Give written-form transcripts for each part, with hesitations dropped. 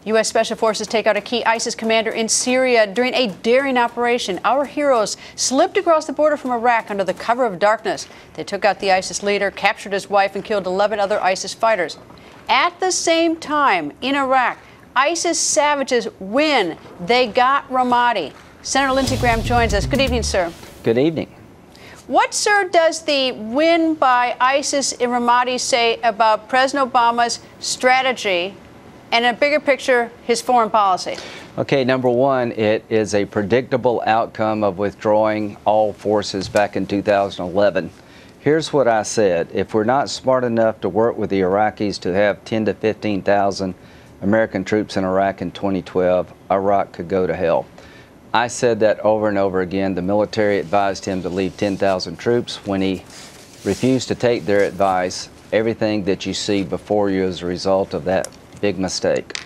U.S. Special Forces take out a key ISIS commander in Syria during a daring operation. Our heroes slipped across the border from Iraq under the cover of darkness. They took out the ISIS leader, captured his wife, and killed 11 other ISIS fighters. At the same time, in Iraq, ISIS savages win. They got Ramadi. Senator Lindsey Graham joins us. Good evening, sir. Good evening. What, sir, does the win by ISIS in Ramadi say about President Obama's strategy and, in a bigger picture, his foreign policy? Okay, number one, it is a predictable outcome of withdrawing all forces back in 2011. Here's what I said. If we're not smart enough to work with the Iraqis to have 10 to 15,000 American troops in Iraq in 2012, Iraq could go to hell. I said that over and over again. The military advised him to leave 10,000 troops. When he refused to take their advice, everything that you see before you is a result of that big mistake.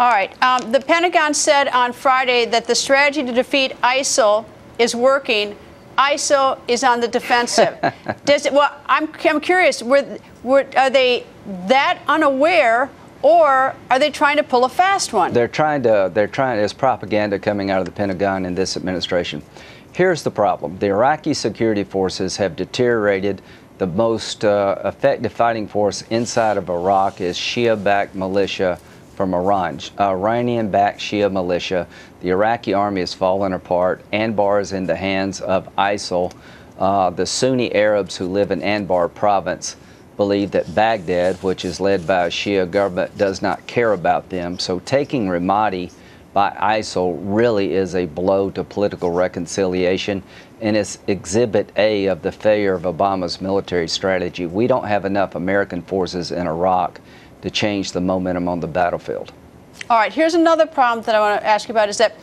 All right. The Pentagon said on Friday that the strategy to defeat ISIL is working. ISIL is on the defensive. Well, I'm curious. Are they that unaware, or are they trying to pull a fast one? They're trying. There's propaganda coming out of the Pentagon in this administration. Here's the problem. The Iraqi security forces have deteriorated. The most effective fighting force inside of Iraq is Shia-backed militia from Iran, Iranian-backed Shia militia. The Iraqi army has fallen apart. Anbar is in the hands of ISIL. The Sunni Arabs who live in Anbar province believe that Baghdad, which is led by a Shia government, does not care about them. So taking Ramadi by ISIL really is a blow to political reconciliation, and it's exhibit A of the failure of Obama's military strategy. We don't have enough American forces in Iraq to change the momentum on the battlefield. All right, here's another problem that I want to ask you about is that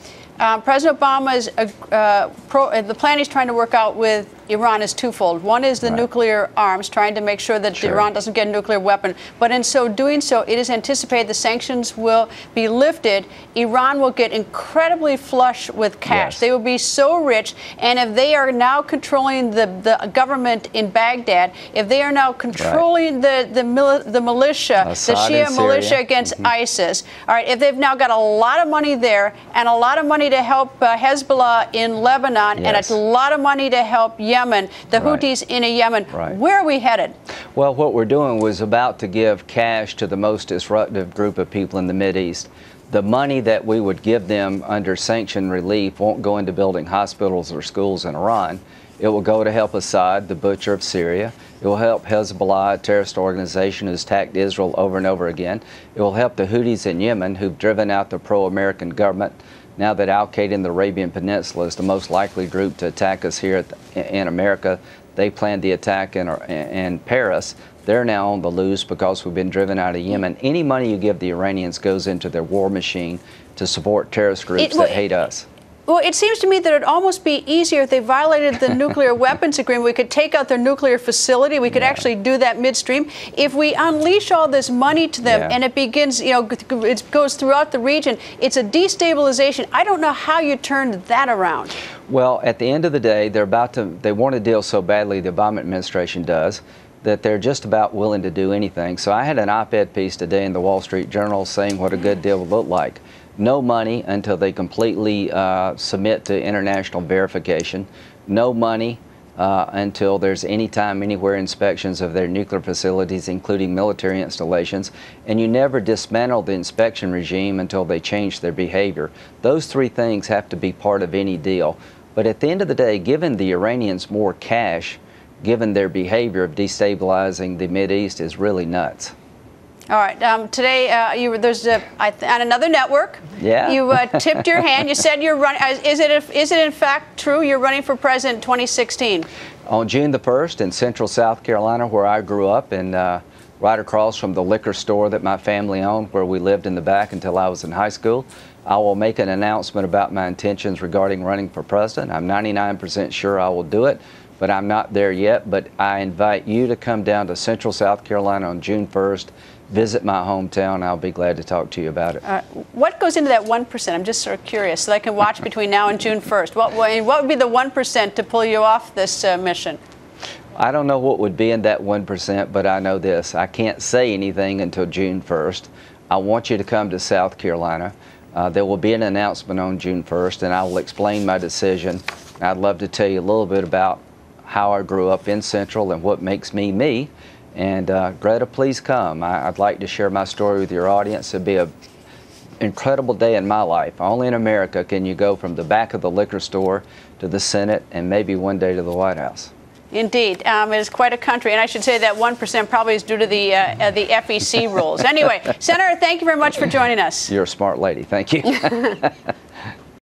President Obama's the plan he's trying to work out with Iran is twofold. One is the nuclear arms, trying to make sure that Iran doesn't get a nuclear weapon. But in so doing so, it is anticipated the sanctions will be lifted. Iran will get incredibly flush with cash. Yes. They will be so rich. And if they are now controlling the government in Baghdad, if they are now controlling the militia, Assad the Shia militia against ISIS, all right, if they've now got a lot of money there and a lot of money to help Hezbollah in Lebanon and a lot of money to help Yemen, the Houthis in Yemen, where are we headed? Well, what we're doing was about to give cash to the most disruptive group of people in the Mideast. The money that we would give them under sanction relief won't go into building hospitals or schools in Iran. It will go to help Assad, the butcher of Syria. It will help Hezbollah, a terrorist organization who's attacked Israel over and over again. It will help the Houthis in Yemen, who've driven out the pro-American government. Now that Al-Qaeda in the Arabian Peninsula is the most likely group to attack us here in America, they planned the attack in Paris. They're now on the loose because we've been driven out of Yemen. Any money you give the Iranians goes into their war machine to support terrorist groups that hate us. Well, it seems to me that it'd almost be easier if they violated the nuclear weapons agreement. We could take out their nuclear facility. We could actually do that midstream. If we unleash all this money to them and it begins, it goes throughout the region, it's a destabilization. I don't know how you turn that around. Well, at the end of the day, they want to deal so badly, the Obama administration does, that they're just about willing to do anything. So I had an op-ed piece today in the Wall Street Journal saying what a good deal would look like. No money until they completely submit to international verification. No money until there's anytime, anywhere inspections of their nuclear facilities, including military installations. And you never dismantle the inspection regime until they change their behavior. Those three things have to be part of any deal. But at the end of the day, giving the Iranians more cash, given their behavior of destabilizing the Mideast, is really nuts. All right. Today, on another network. Yeah. You tipped your hand. You said you're running. Is it in fact true you're running for president 2016? On June the 1st in Central South Carolina, where I grew up, and right across from the liquor store that my family owned, where we lived in the back until I was in high school, I will make an announcement about my intentions regarding running for president. I'm 99% sure I will do it, but I'm not there yet. But I invite you to come down to Central South Carolina on June 1st. Visit my hometown. I'll be glad to talk to you about it. What goes into that 1%? I'm just sort of curious, so I can watch between now and June 1st. What would be the 1% to pull you off this mission? I don't know what would be in that 1%, but I know this. I can't say anything until June 1st. I want you to come to South Carolina. There will be an announcement on June 1st, and I will explain my decision. I'd love to tell you a little bit about how I grew up in Central and what makes me me. And Greta, please come. I'd like to share my story with your audience. It'd be an incredible day in my life. Only in America can you go from the back of the liquor store to the Senate and maybe one day to the White House. Indeed. It is quite a country, and I should say that 1% probably is due to the FEC rules. Anyway, Senator, thank you very much for joining us. You're a smart lady. Thank you.